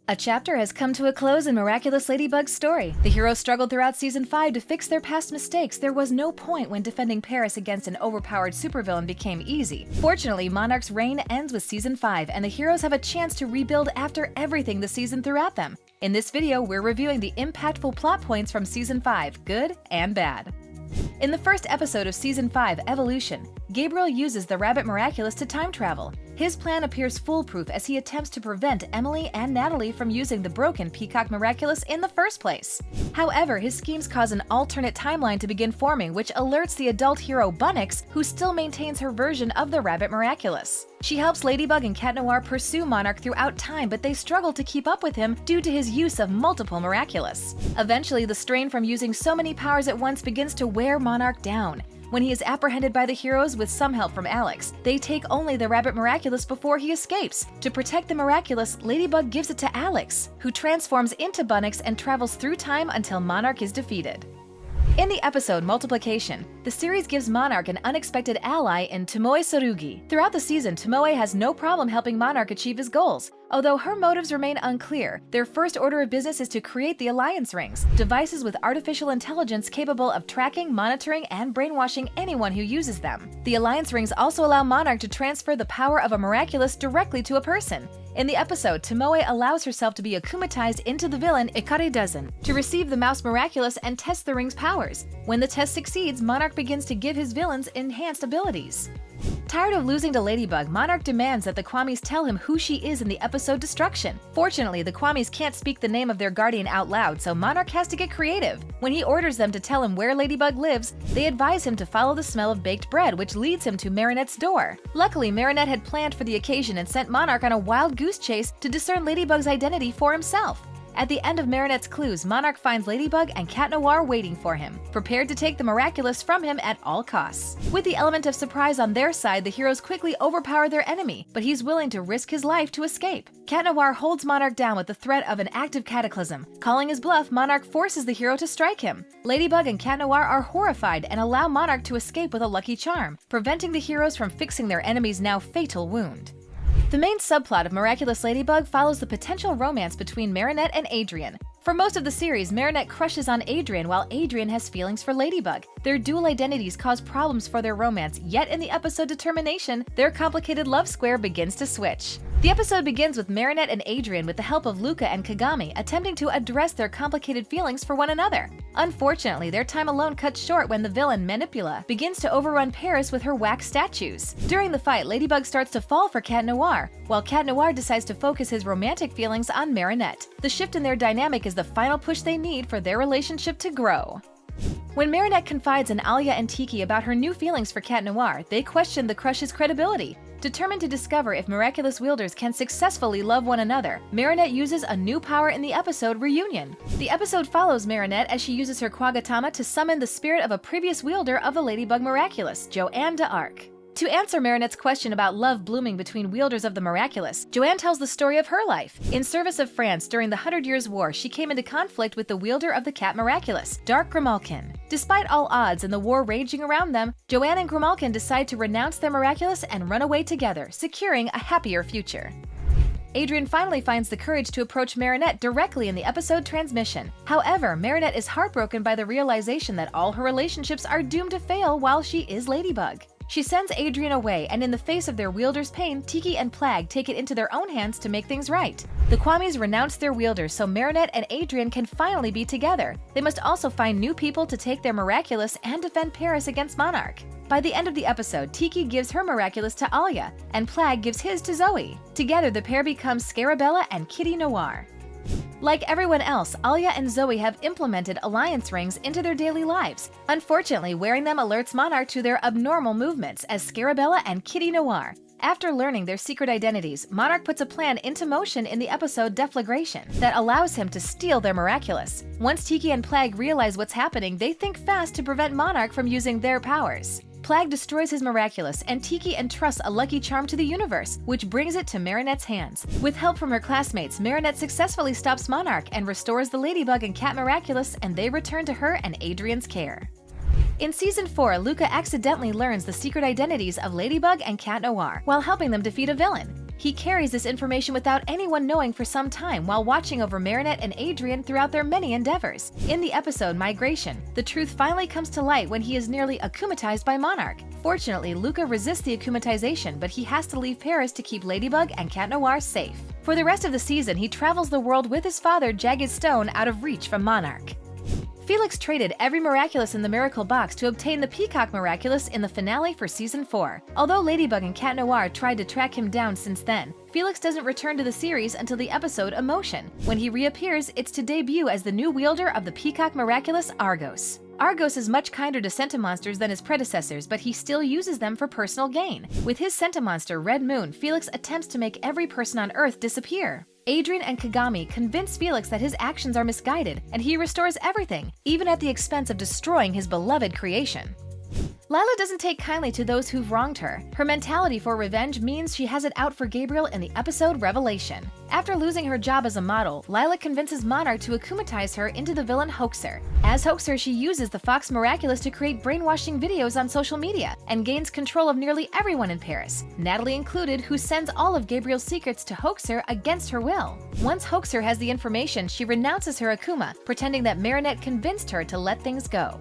A chapter has come to a close in Miraculous Ladybug's story. The heroes struggled throughout Season 5 to fix their past mistakes. There was no point when defending Paris against an overpowered supervillain became easy. Fortunately, Monarch's reign ends with Season 5, and the heroes have a chance to rebuild after everything the season threw at them. In this video, we're reviewing the impactful plot points from Season 5, good and bad. In the first episode of Season 5, Evolution, Gabriel uses the Rabbit Miraculous to time travel. His plan appears foolproof as he attempts to prevent Emily and Natalie from using the broken Peacock Miraculous in the first place. However, his schemes cause an alternate timeline to begin forming, which alerts the adult hero Bunnix, who still maintains her version of the Rabbit Miraculous. She helps Ladybug and Cat Noir pursue Monarch throughout time, but they struggle to keep up with him due to his use of multiple Miraculous. Eventually, the strain from using so many powers at once begins to wear Monarch down. When he is apprehended by the heroes with some help from Alex, they take only the Rabbit Miraculous before he escapes. To protect the Miraculous, Ladybug gives it to Alex, who transforms into Bunnix and travels through time until Monarch is defeated. In the episode Multiplication, the series gives Monarch an unexpected ally in Tomoe Tsurugi. Throughout the season, Tomoe has no problem helping Monarch achieve his goals. Although her motives remain unclear, their first order of business is to create the Alliance Rings, devices with artificial intelligence capable of tracking, monitoring, and brainwashing anyone who uses them. The Alliance Rings also allow Monarch to transfer the power of a Miraculous directly to a person. In the episode, Tomoe allows herself to be akumatized into the villain Ikari Dozen to receive the Mouse Miraculous and test the ring's powers. When the test succeeds, Monarch begins to give his villains enhanced abilities. Tired of losing to Ladybug, Monarch demands that the Kwamis tell him who she is in the episode Destruction. Fortunately, the Kwamis can't speak the name of their guardian out loud, so Monarch has to get creative. When he orders them to tell him where Ladybug lives, they advise him to follow the smell of baked bread, which leads him to Marinette's door. Luckily, Marinette had planned for the occasion and sent Monarch on a wild goose chase to discern Ladybug's identity for himself. At the end of Marinette's clues, Monarch finds Ladybug and Cat Noir waiting for him, prepared to take the Miraculous from him at all costs. With the element of surprise on their side, the heroes quickly overpower their enemy, but he's willing to risk his life to escape. Cat Noir holds Monarch down with the threat of an active cataclysm. Calling his bluff, Monarch forces the hero to strike him. Ladybug and Cat Noir are horrified and allow Monarch to escape with a lucky charm, preventing the heroes from fixing their enemy's now fatal wound. The main subplot of Miraculous Ladybug follows the potential romance between Marinette and Adrien. For most of the series, Marinette crushes on Adrien while Adrien has feelings for Ladybug. Their dual identities cause problems for their romance, yet in the episode Determination, their complicated love square begins to switch. The episode begins with Marinette and Adrien with the help of Luca and Kagami attempting to address their complicated feelings for one another. Unfortunately, their time alone cuts short when the villain Manipula begins to overrun Paris with her wax statues. During the fight, Ladybug starts to fall for Cat Noir, while Cat Noir decides to focus his romantic feelings on Marinette. The shift in their dynamic is the final push they need for their relationship to grow. When Marinette confides in Alia and Tiki about her new feelings for Cat Noir, they question the crush's credibility. Determined to discover if miraculous wielders can successfully love one another, Marinette uses a new power in the episode Reunion. The episode follows Marinette as she uses her Quagatama to summon the spirit of a previous wielder of the Ladybug Miraculous, Joanne d'Arc. To answer Marinette's question about love blooming between wielders of the Miraculous, Joanne tells the story of her life. In service of France during the 100 Years' War, she came into conflict with the wielder of the Cat Miraculous, Dark Grimalkin. Despite all odds and the war raging around them, Joanne and Grimalkin decide to renounce their Miraculous and run away together, securing a happier future. Adrien finally finds the courage to approach Marinette directly in the episode Transmission. However, Marinette is heartbroken by the realization that all her relationships are doomed to fail while she is Ladybug. She sends Adrien away, and in the face of their wielder's pain, Tiki and Plague take it into their own hands to make things right. The Kwamis renounce their wielders so Marinette and Adrien can finally be together. They must also find new people to take their Miraculous and defend Paris against Monarch. By the end of the episode, Tiki gives her Miraculous to Alia, and Plague gives his to Zoe. Together, the pair becomes Scarabella and Kitty Noir. Like everyone else, Alia and Zoe have implemented Alliance Rings into their daily lives. Unfortunately, wearing them alerts Monarch to their abnormal movements as Scarabella and Kitty Noir. After learning their secret identities, Monarch puts a plan into motion in the episode Deflagration that allows him to steal their Miraculous. Once Tiki and Plague realize what's happening, they think fast to prevent Monarch from using their powers. Plague destroys his Miraculous, and Tiki entrusts a lucky charm to the universe, which brings it to Marinette's hands. With help from her classmates, Marinette successfully stops Monarch and restores the Ladybug and Cat Miraculous, and they return to her and Adrien's care. In Season 4, Luca accidentally learns the secret identities of Ladybug and Cat Noir while helping them defeat a villain. He carries this information without anyone knowing for some time while watching over Marinette and Adrien throughout their many endeavors. In the episode Migration, the truth finally comes to light when he is nearly akumatized by Monarch. Fortunately, Luca resists the akumatization, but he has to leave Paris to keep Ladybug and Cat Noir safe. For the rest of the season, he travels the world with his father, Jagged Stone, out of reach from Monarch. Felix traded every Miraculous in the Miracle Box to obtain the Peacock Miraculous in the finale for Season 4. Although Ladybug and Cat Noir tried to track him down since then, Felix doesn't return to the series until the episode Emotion. When he reappears, it's to debut as the new wielder of the Peacock Miraculous, Argos. Argos is much kinder to Sentimonsters than his predecessors, but he still uses them for personal gain. With his Sentimonster, Red Moon, Felix attempts to make every person on Earth disappear. Adrien and Kagami convince Felix that his actions are misguided, and he restores everything, even at the expense of destroying his beloved creation. Lila doesn't take kindly to those who've wronged her. Her mentality for revenge means she has it out for Gabriel in the episode Revelation. After losing her job as a model, Lila convinces Monarch to akumatize her into the villain Hoaxer. As Hoaxer, she uses the Fox Miraculous to create brainwashing videos on social media and gains control of nearly everyone in Paris, Natalie included, who sends all of Gabriel's secrets to Hoaxer against her will. Once Hoaxer has the information, she renounces her Akuma, pretending that Marinette convinced her to let things go.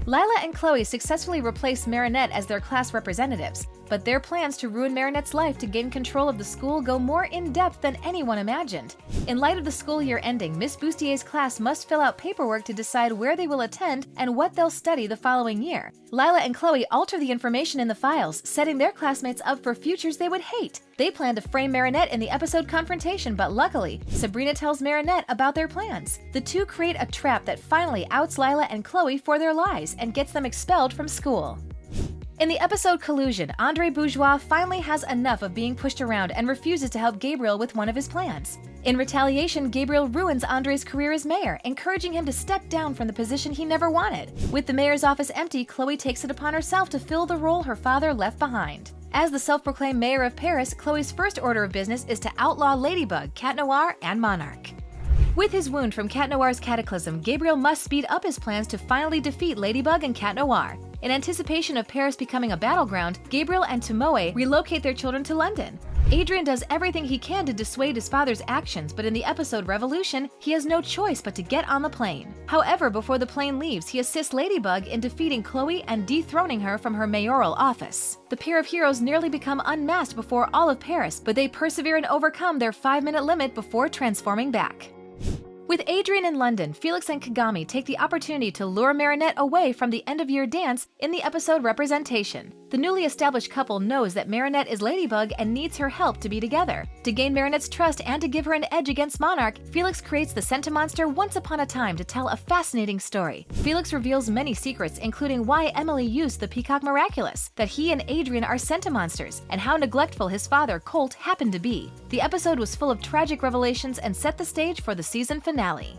Lila and Chloe successfully replace Marinette as their class representatives, but their plans to ruin Marinette's life to gain control of the school go more in-depth than anyone imagined. In light of the school year ending, Miss Boustier's class must fill out paperwork to decide where they will attend and what they'll study the following year. Lila and Chloe alter the information in the files, setting their classmates up for futures they would hate. They plan to frame Marinette in the episode Confrontation, but luckily, Sabrina tells Marinette about their plans. The two create a trap that finally outs Lila and Chloe for their lies and gets them expelled from school. In the episode Collusion, Andre Bourgeois finally has enough of being pushed around and refuses to help Gabriel with one of his plans. In retaliation, Gabriel ruins Andre's career as mayor, encouraging him to step down from the position he never wanted. With the mayor's office empty, Chloe takes it upon herself to fill the role her father left behind. As the self-proclaimed mayor of Paris, Chloe's first order of business is to outlaw Ladybug, Cat Noir, and Monarch. With his wound from Cat Noir's cataclysm, Gabriel must speed up his plans to finally defeat Ladybug and Cat Noir. In anticipation of Paris becoming a battleground, Gabriel and Tomoe relocate their children to London. Adrien does everything he can to dissuade his father's actions, but in the episode Revolution, he has no choice but to get on the plane. However, before the plane leaves, he assists Ladybug in defeating Chloe and dethroning her from her mayoral office. The pair of heroes nearly become unmasked before all of Paris, but they persevere and overcome their 5-minute limit before transforming back. With Adrien in London, Felix and Kagami take the opportunity to lure Marinette away from the end-of-year dance in the episode Representation. The newly established couple knows that Marinette is Ladybug and needs her help to be together. To gain Marinette's trust and to give her an edge against Monarch, Felix creates the Sentimonster Once Upon a Time to tell a fascinating story. Felix reveals many secrets, including why Emily used the Peacock Miraculous, that he and Adrien are Sentimonsters, and how neglectful his father, Colt, happened to be. The episode was full of tragic revelations and set the stage for the season finale.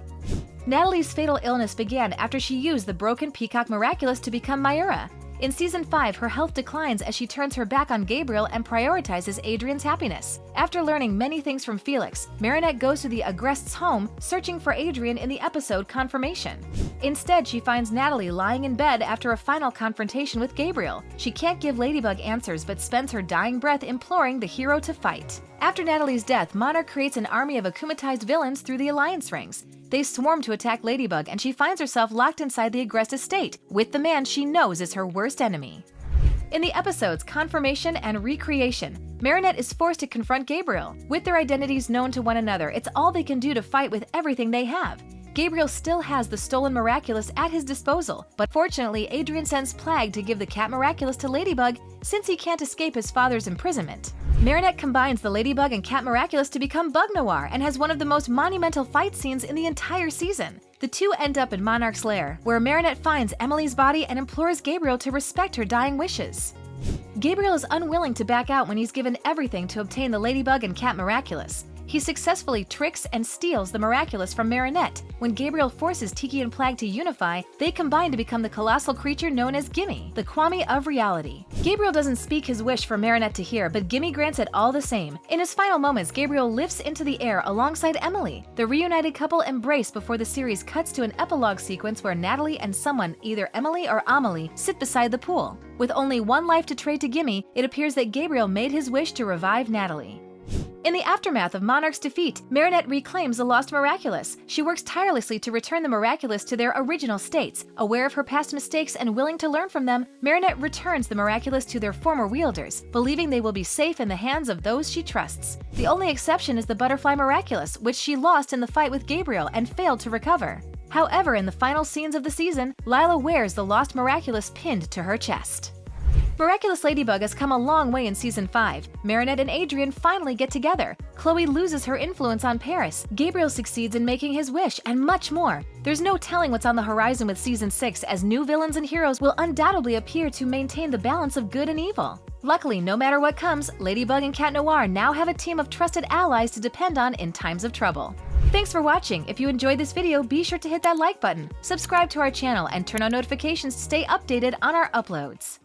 Natalie's fatal illness began after she used the broken Peacock Miraculous to become Myra. In Season 5, her health declines as she turns her back on Gabriel and prioritizes Adrien's happiness. After learning many things from Felix, Marinette goes to the Agrest's home, searching for Adrien in the episode Confirmation. Instead, she finds Natalie lying in bed after a final confrontation with Gabriel. She can't give Ladybug answers, but spends her dying breath imploring the hero to fight. After Natalie's death, Monarch creates an army of akumatized villains through the Alliance Rings. They swarm to attack Ladybug, and she finds herself locked inside the Agrest estate, with the man she knows is her worst enemy. In the episodes Confirmation and Recreation, Marinette is forced to confront Gabriel. With their identities known to one another, it's all they can do to fight with everything they have. Gabriel still has the stolen Miraculous at his disposal, but fortunately, Adrien sends Plague to give the Cat Miraculous to Ladybug since he can't escape his father's imprisonment. Marinette combines the Ladybug and Cat Miraculous to become Bug Noir and has one of the most monumental fight scenes in the entire season. The two end up in Monarch's lair, where Marinette finds Emily's body and implores Gabriel to respect her dying wishes. Gabriel is unwilling to back out when he's given everything to obtain the Ladybug and Cat Miraculous. He successfully tricks and steals the Miraculous from Marinette. When Gabriel forces Tiki and Plague to unify, they combine to become the colossal creature known as Gimme, the Kwame of reality. Gabriel doesn't speak his wish for Marinette to hear, but Gimme grants it all the same. In his final moments, Gabriel lifts into the air alongside Emily. The reunited couple embrace before the series cuts to an epilogue sequence where Natalie and someone, either Emily or Amelie, sit beside the pool. With only one life to trade to Gimme, it appears that Gabriel made his wish to revive Natalie. In the aftermath of Monarch's defeat, Marinette reclaims the lost Miraculous. She works tirelessly to return the Miraculous to their original states. Aware of her past mistakes and willing to learn from them, Marinette returns the Miraculous to their former wielders, believing they will be safe in the hands of those she trusts. The only exception is the Butterfly Miraculous, which she lost in the fight with Gabriel and failed to recover. However, in the final scenes of the season, Lila wears the lost Miraculous pinned to her chest. Miraculous Ladybug has come a long way in Season 5. Marinette and Adrien finally get together. Chloe loses her influence on Paris. Gabriel succeeds in making his wish, and much more. There's no telling what's on the horizon with Season 6, as new villains and heroes will undoubtedly appear to maintain the balance of good and evil. Luckily, no matter what comes, Ladybug and Cat Noir now have a team of trusted allies to depend on in times of trouble. Thanks for watching. If you enjoyed this video, be sure to hit that like button, subscribe to our channel, and turn on notifications to stay updated on our uploads.